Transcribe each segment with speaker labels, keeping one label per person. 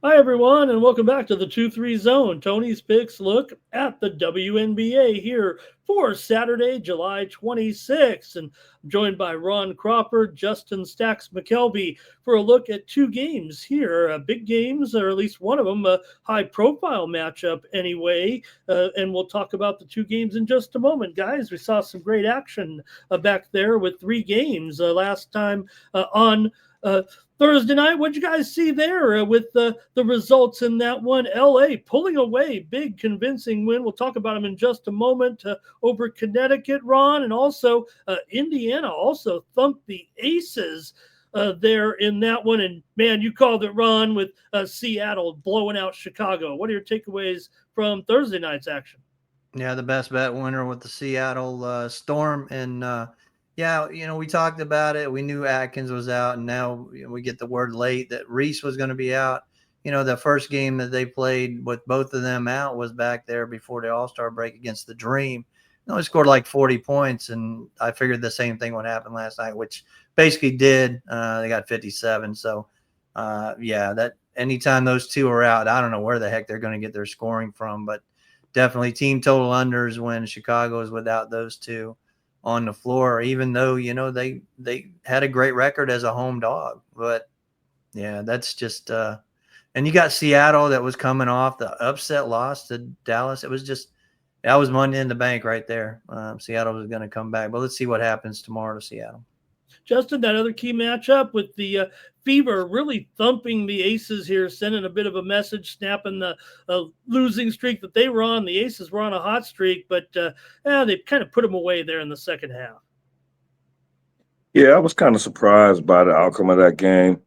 Speaker 1: Hi, everyone, and welcome back to the 2-3 Zone. Tony's Picks look at the WNBA here for Saturday, July 26th. And I'm joined by Ron Crawford, Justin Stacks McKelvey for a look at two games here. Big games, or at least one of them, a high-profile matchup anyway. And we'll talk about the two games in just a moment. Guys, we saw some great action back there with three games last time on Thursday night. What'd you guys see there with the results in that one? LA pulling away, big convincing win. We'll talk about them in just a moment over Connecticut, Ron, and also Indiana also thumped the Aces there in that one. And man, you called it, Ron, with Seattle blowing out Chicago. What are your takeaways from Thursday night's action?
Speaker 2: Yeah, the best bet winner with the Seattle Storm. And yeah, we talked about it. We knew Atkins was out, and now we get the word late that Reese was going to be out. The first game that they played with both of them out was back there before the All-Star break against the Dream. They only scored like 40 points, and I figured the same thing would happen last night, which basically did. They got 57. So, yeah, that anytime those two are out, I don't know where the heck they're going to get their scoring from, but definitely team total unders when Chicago is without those two on the floor, even though, they had a great record as a home dog. But, yeah, that's just and you got Seattle that was coming off the upset loss to Dallas. It was just – that was money in the bank right there. Seattle was going to come back. But let's see what happens tomorrow to Seattle.
Speaker 1: Justin, that other key matchup with the Fever really thumping the Aces here, sending a bit of a message, snapping the losing streak that they were on. The Aces were on a hot streak, but they kind of put them away there in the second half.
Speaker 3: Yeah, I was kind of surprised by the outcome of that game.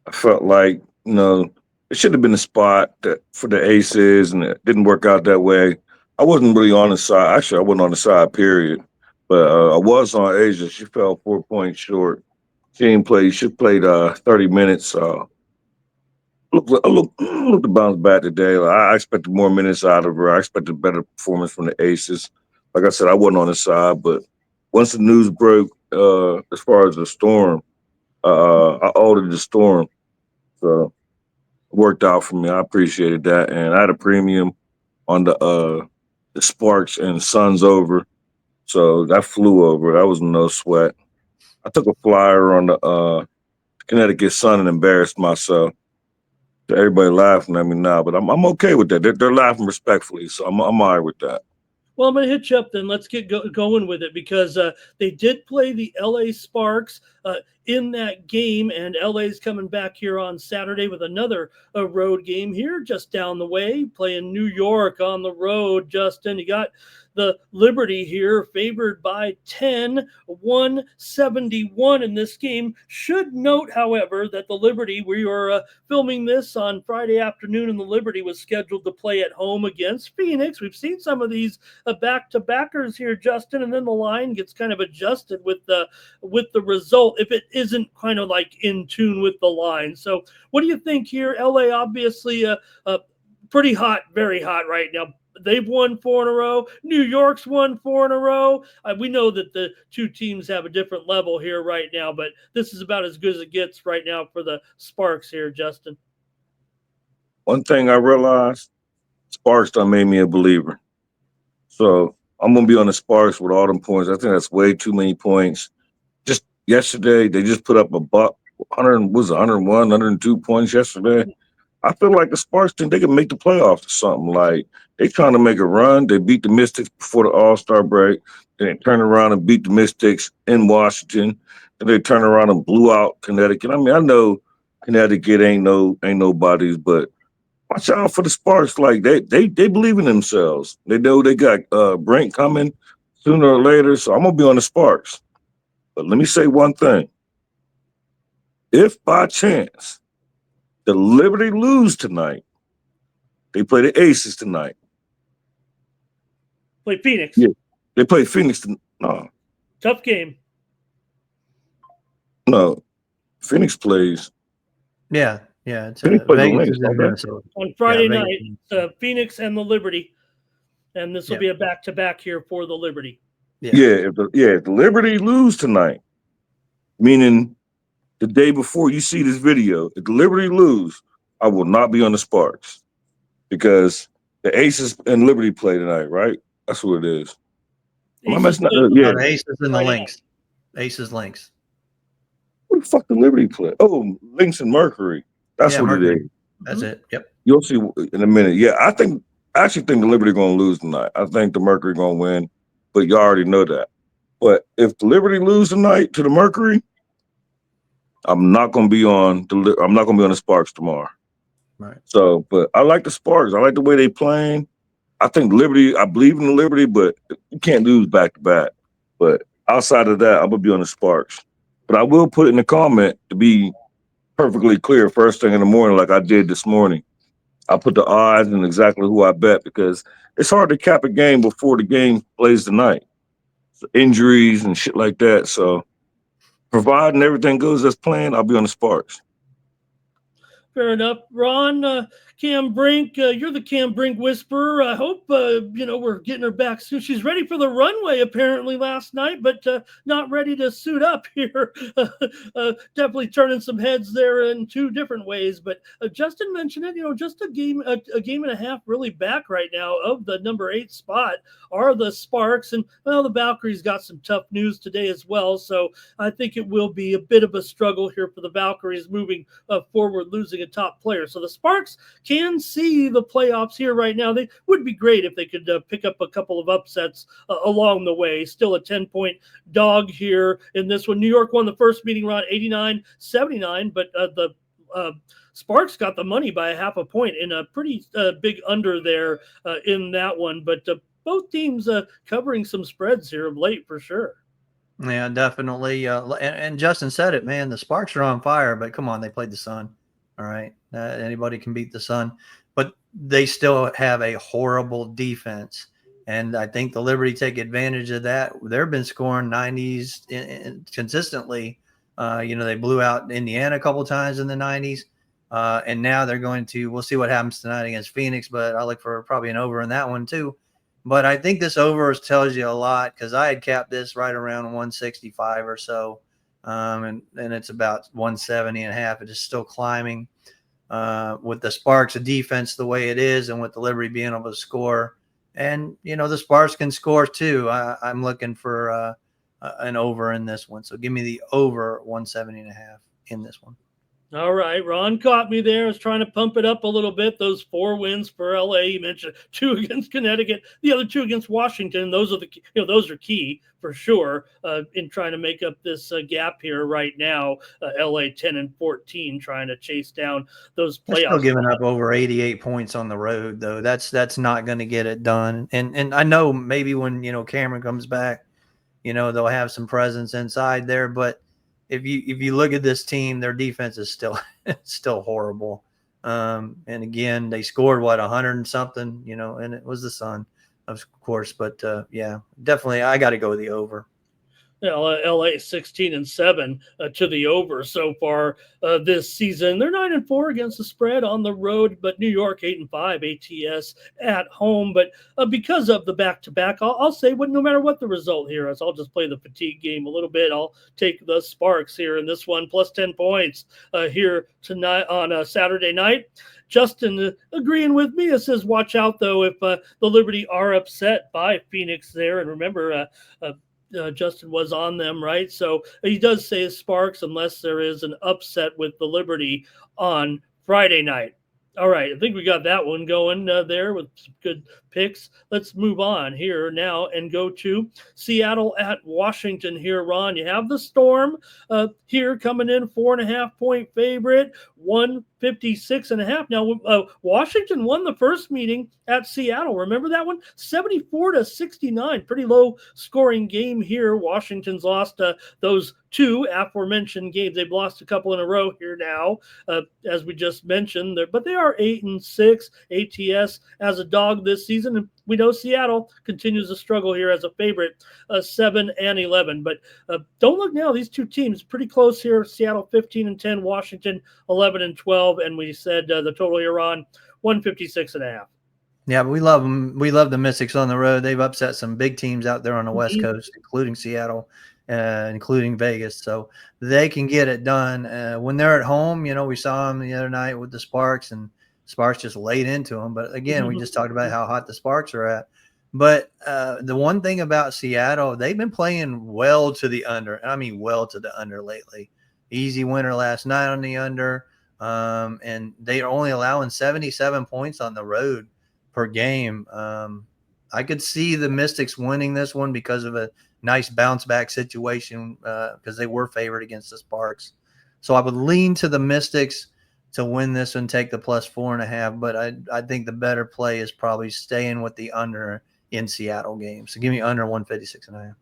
Speaker 3: I felt like, it should have been a spot for the Aces, and it didn't work out that way. I wasn't really on the side. Actually, I wasn't on the side, period. But I was on Asia. She fell 4 points short. She didn't play. She played 30 minutes. Look to bounce back today. I expected more minutes out of her. I expected better performance from the Aces. Like I said, I wasn't on the side, but once the news broke, as far as the Storm, I ordered the Storm. So it worked out for me. I appreciated that. And I had a premium on the Sparks and Suns over. So that flew over. That was no sweat. I took a flyer on the Connecticut Sun and embarrassed myself. Everybody laughing at me now, but I'm okay with that. They're laughing respectfully, so I'm all right with that.
Speaker 1: Well, I'm going to hit you up then. Let's get going with it because they did play the LA Sparks in that game, and LA's coming back here on Saturday with another road game here just down the way, playing New York on the road. Justin, you got the Liberty here favored by 10, 171 in this game. Should note, however, that the Liberty, we were filming this on Friday afternoon, and the Liberty was scheduled to play at home against Phoenix. We've seen some of these back-to-backers here, Justin, and then the line gets kind of adjusted with the result if it isn't kind of like in tune with the line. So what do you think here? LA obviously pretty hot, very hot right now. They've won 4 in a row. New York's won 4 in a row. We know that the two teams have a different level here right now, but this is about as good as it gets right now for the Sparks here, Justin.
Speaker 3: One thing I realized, Sparks done made me a believer. So I'm going to be on the Sparks with all them points. I think that's way too many points. Just yesterday, they just put up a buck. 101, 102 points yesterday. I feel like the Sparks think they can make the playoffs or something. Like, they trying to make a run. They beat the Mystics before the All-Star break. Then they turn around and beat the Mystics in Washington. And they turn around and blew out Connecticut. I mean, I know Connecticut ain't nobodies, but watch out for the Sparks. Like, they believe in themselves. They know they got Brent coming sooner or later, so I'm going to be on the Sparks. But let me say one thing. If by chance the Liberty lose tonight, they play the Aces tonight.
Speaker 1: Play Phoenix.
Speaker 3: Yeah, they play Phoenix. No.
Speaker 1: Tough game.
Speaker 3: No. Phoenix plays.
Speaker 2: Yeah. It's
Speaker 3: Phoenix plays
Speaker 2: Vegas
Speaker 1: on Friday night, Phoenix and the Liberty. And this will be a back-to-back here for the Liberty.
Speaker 3: Yeah, if the Liberty lose tonight, meaning the day before you see this video, if the Liberty lose, I will not be on the Sparks because the Aces and Liberty play tonight, right? That's what it is. Am I
Speaker 1: Aces
Speaker 3: messing up?
Speaker 1: play
Speaker 3: Yeah.
Speaker 2: The Aces and the
Speaker 1: Friday
Speaker 2: Lynx. Aces, Lynx.
Speaker 3: What the fuck the Liberty play? Oh, Lynx and Mercury. That's
Speaker 2: Yeah,
Speaker 3: what it is.
Speaker 2: Mercury. That's it. Yep.
Speaker 3: You'll see in a minute. Yeah, I actually think the Liberty going to lose tonight. I think the Mercury going to win, but you already know that. But if the Liberty lose tonight to the Mercury, I'm not going to be on the Sparks tomorrow.
Speaker 2: Right.
Speaker 3: So, but I like the Sparks. I like the way they playing. I think Liberty. I believe in the Liberty, but you can't lose back to back. But outside of that, I'm gonna be on the Sparks. But I will put it in the comment to be perfectly clear first thing in the morning, like I did this morning. I put the odds and exactly who I bet because it's hard to cap a game before the game plays tonight. So injuries and shit like that. So providing everything goes as planned, I'll be on the Sparks.
Speaker 1: Fair enough. Ron, Cam Brink, you're the Cam Brink whisperer. I hope, we're getting her back soon. She's ready for the runway apparently last night, but not ready to suit up here. Definitely turning some heads there in two different ways. But Justin mentioned it, just a game and a half really back right now of the number 8 spot are the Sparks. And, well, the Valkyries got some tough news today as well. So I think it will be a bit of a struggle here for the Valkyries moving forward, losing a top player. So the Sparks can see the playoffs here right now. They would be great if they could pick up a couple of upsets along the way. Still a 10-point dog here in this one. New York won the first meeting round 89-79, but the Sparks got the money by a half a point in a pretty big under there in that one. But both teams covering some spreads here of late for sure.
Speaker 2: Yeah, definitely. And Justin said it, man. The Sparks are on fire, but come on, they played the Sun. All right, anybody can beat the Sun, but they still have a horrible defense, and I think the Liberty take advantage of that. They've been scoring 90s consistently. They blew out Indiana a couple times in the 90s, and now they're going to. We'll see what happens tonight against Phoenix, but I look for probably an over in that one too. But I think this over tells you a lot because I had capped this right around 165 or so. And it's about 170.5. It is still climbing with the Sparks of defense the way it is and with the Liberty being able to score. And, the Sparks can score too. I'm looking for an over in this one. So give me the over 170.5 in this one.
Speaker 1: All right, Ron caught me there. I was trying to pump it up a little bit. Those 4 wins for LA. You mentioned 2 against Connecticut, the other 2 against Washington. Those are those are key for sure in trying to make up this gap here right now. LA 10-14, trying to chase down those playoffs.
Speaker 2: They're still giving up over 88 points on the road, though. That's not going to get it done. And I know maybe when Cameron comes back, they'll have some presence inside there, but. If you look at this team, their defense is still horrible. And again, they scored 100 and something, and it was the Sun, of course. But yeah, definitely, I got to go with the over.
Speaker 1: LA 16-7 to the over so far this season. They're 9-4 against the spread on the road, but New York 8-5 ATS at home. But because of the back-to-back, I'll say no matter what the result here is, I'll just play the fatigue game a little bit. I'll take the Sparks here in this one, plus 10 points here tonight on Saturday night. Justin agreeing with me. It says, watch out, though, if the Liberty are upset by Phoenix there. And remember, Justin was on them, right? So he does say Sparks unless there is an upset with the Liberty on Friday night. All right, I think we got that one going there with some good picks. Let's move on here now and go to Seattle at Washington here, Ron. You have the Storm here coming in 4.5-point favorite, 156.5. Now, Washington won the first meeting at Seattle. Remember that one? 74-69. Pretty low scoring game here. Washington's lost those 2 aforementioned games. They've lost a couple in a row here now, as we just mentioned. But they are 8-6 ATS as a dog this season. And we know Seattle continues to struggle here as a favorite, 7-11. But don't look now. These 2 teams pretty close here. Seattle 15-10, Washington 11-12. And we said the total here on 156.5.
Speaker 2: Yeah, but we love them. We love the Mystics on the road. They've upset some big teams out there on the West Coast, including Seattle. including Vegas. So they can get it done. When they're at home, we saw them the other night with the Sparks, and Sparks just laid into them. But again, we just talked about how hot the Sparks are at. But the one thing about Seattle, they've been playing well to the under. I mean, well to the under lately. Easy winner last night on the under. And they are only allowing 77 points on the road per game. I could see the Mystics winning this one because of a nice bounce back situation because they were favored against the Sparks. So I would lean to the Mystics to win this and take the plus 4.5. But I think the better play is probably staying with the under in Seattle game. So give me under 156.5.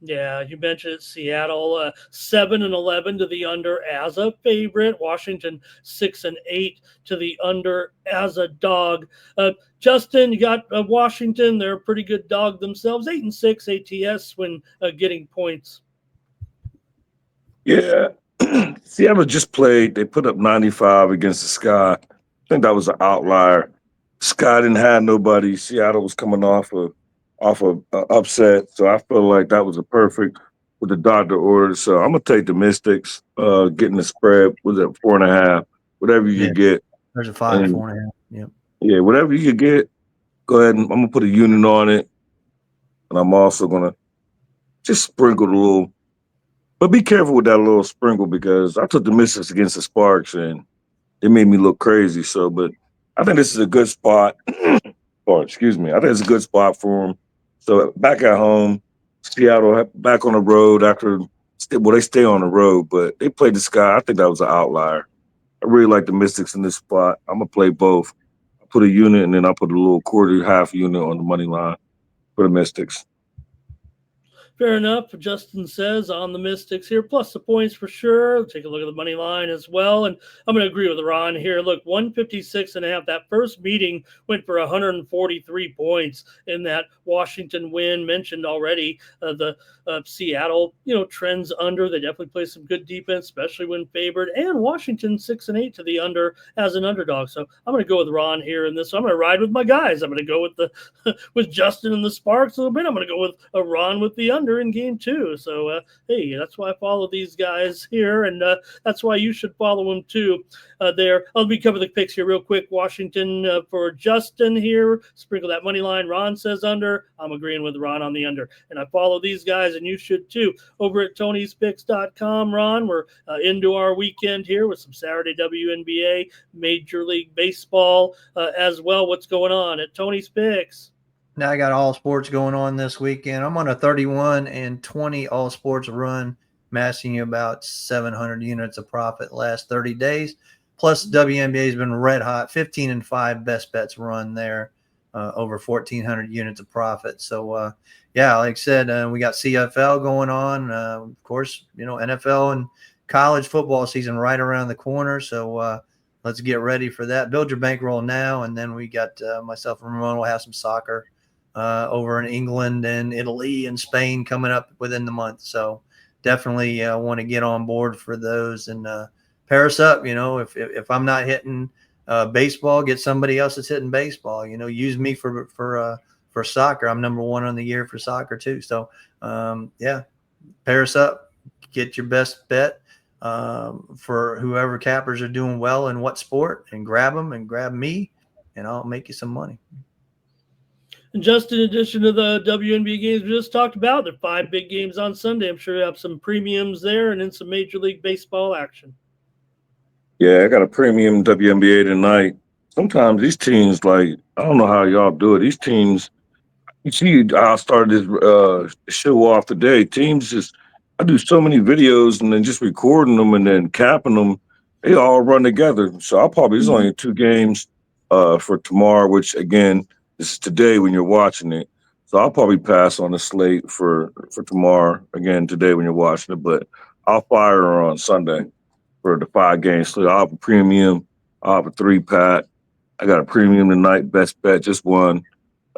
Speaker 1: Yeah, you mentioned it, Seattle 7-11 to the under as a favorite. Washington 6-8 to the under as a dog. Justin, you got Washington. They're a pretty good dog themselves. 8-6 ATS when getting points.
Speaker 3: Yeah, Seattle just played. They put up 95 against the Sky. I think that was an outlier. Sky didn't have nobody. Seattle was coming off a upset, so I feel like that was a perfect with the doctor order. So I'm gonna take the Mystics, getting the spread. Was it 4.5? Whatever you could get,
Speaker 2: There's a 5,
Speaker 3: and
Speaker 2: 4.5. Yep.
Speaker 3: yeah, whatever you could get. Go ahead and I'm gonna put a unit on it, and I'm also gonna just sprinkle a little. But be careful with that little sprinkle because I took the Mystics against the Sparks and it made me look crazy. So, but I think this is a good spot. Or excuse me, I think it's a good spot for them. So back at home, Seattle back on the road after. Well, they stay on the road, but they played the Sky. I think that was an outlier. I really like the Mystics in this spot. I'm gonna play both. I put a unit and then I put a little quarter half unit on the money line for the Mystics.
Speaker 1: Fair enough. Justin says on the Mystics here, plus the points for sure. Take a look at the money line as well. And I'm going to agree with Ron here. Look, 156.5. That first meeting went for 143 points in that Washington win. Mentioned already the Seattle, trends under. They definitely play some good defense, especially when favored. And Washington 6-8 to the under as an underdog. So I'm going to go with Ron here in this. So I'm going to ride with my guys. I'm going to go with with Justin and the Sparks a little bit. I'm going to go with Ron with the under in game 2. So, hey, that's why I follow these guys here, and that's why you should follow them too there. Let me cover the picks here real quick. Washington for Justin here. Sprinkle that money line. Ron says under. I'm agreeing with Ron on the under. And I follow these guys, and you should too. Over at Tony'sPicks.com, Ron, we're into our weekend here with some Saturday WNBA, Major League Baseball as well. What's going on at Tony's Picks?
Speaker 2: Now I got all sports going on this weekend. I'm on a 31-20 all sports run, massing about 700 units of profit last 30 days. Plus WNBA has been red hot, 15-5 best bets run there, over 1,400 units of profit. So, yeah, like I said, we got CFL going on. Of course, NFL and college football season right around the corner. So let's get ready for that. Build your bankroll now, and then we got myself and Ramon will have some soccer over in England and Italy and Spain coming up within the month. So definitely want to get on board for those and pair us up. If I'm not hitting baseball, get somebody else that's hitting baseball. Use me for soccer. I'm number 1 on the year for soccer too. So yeah, pair us up, get your best bet for whoever cappers are doing well in what sport, and grab them and grab me, and I'll make you some money.
Speaker 1: And just in addition to the WNBA games we just talked about, there are 5 big games on Sunday. I'm sure you have some premiums there and then some Major League Baseball action.
Speaker 3: Yeah, I got a premium WNBA tonight. Sometimes these teams, I don't know how y'all do it. These teams, you see, I started this show off today. Teams I do so many videos and then just recording them and then capping them. They all run together. So there's only 2 games for tomorrow, which again, this is today when you're watching it. So I'll probably pass on the slate for tomorrow, again, today when you're watching it. But I'll fire her on Sunday for the 5-game slate. I'll have a premium. I'll have a 3-pack. I got a premium tonight, best bet, just one.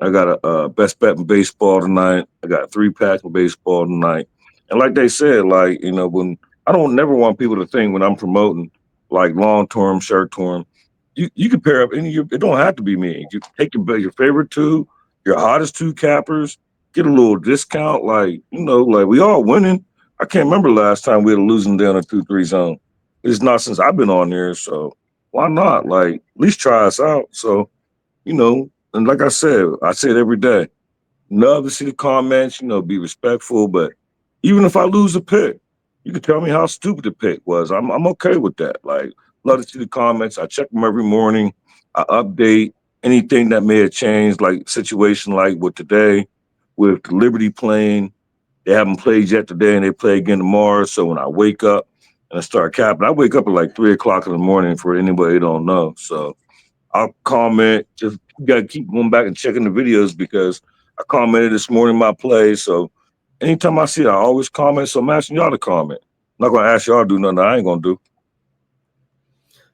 Speaker 3: I got a best bet in baseball tonight. I got a 3-pack in baseball tonight. And like they said, when I don't never want people to think when I'm promoting long term, short term, you can pair up it don't have to be me. You take your favorite 2, your hottest 2 cappers, get a little discount, we all winning. I can't remember last time we had a losing down a 2-3 zone. It's not since I've been on here, so why not? Like, at least try us out. So, and like I say it every day. Love to see the comments, be respectful. But even if I lose a pick, you can tell me how stupid the pick was. I'm okay with that. Like, love to see the comments. I check them every morning. I update anything that may have changed, like situation like with today, with Liberty playing. They haven't played yet today, and they play again tomorrow. So when I wake up and I start capping, I wake up at like 3 o'clock in the morning for anybody who don't know. So I'll comment. Just got to keep going back and checking the videos because I commented this morning my play. So anytime I see it, I always comment. So I'm asking y'all to comment. I'm not going to ask y'all to do nothing I ain't going to do.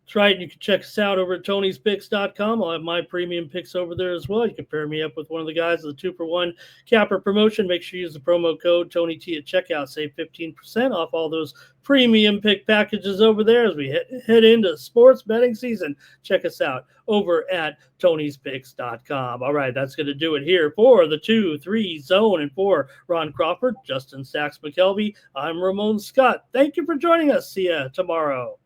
Speaker 1: That's right. You can check us out over at Tony'sPicks.com. I'll have my premium picks over there as well. You can pair me up with one of the guys of the 2-for-1 capper promotion. Make sure you use the promo code TonyT at checkout. Save 15% off all those premium pick packages over there as we head into sports betting season. Check us out over at Tony'sPicks.com. All right, that's going to do it here for the 2-3 zone. And for Ron Crawford, Justin Sachs McKelvey, I'm Ramon Scott. Thank you for joining us. See you tomorrow.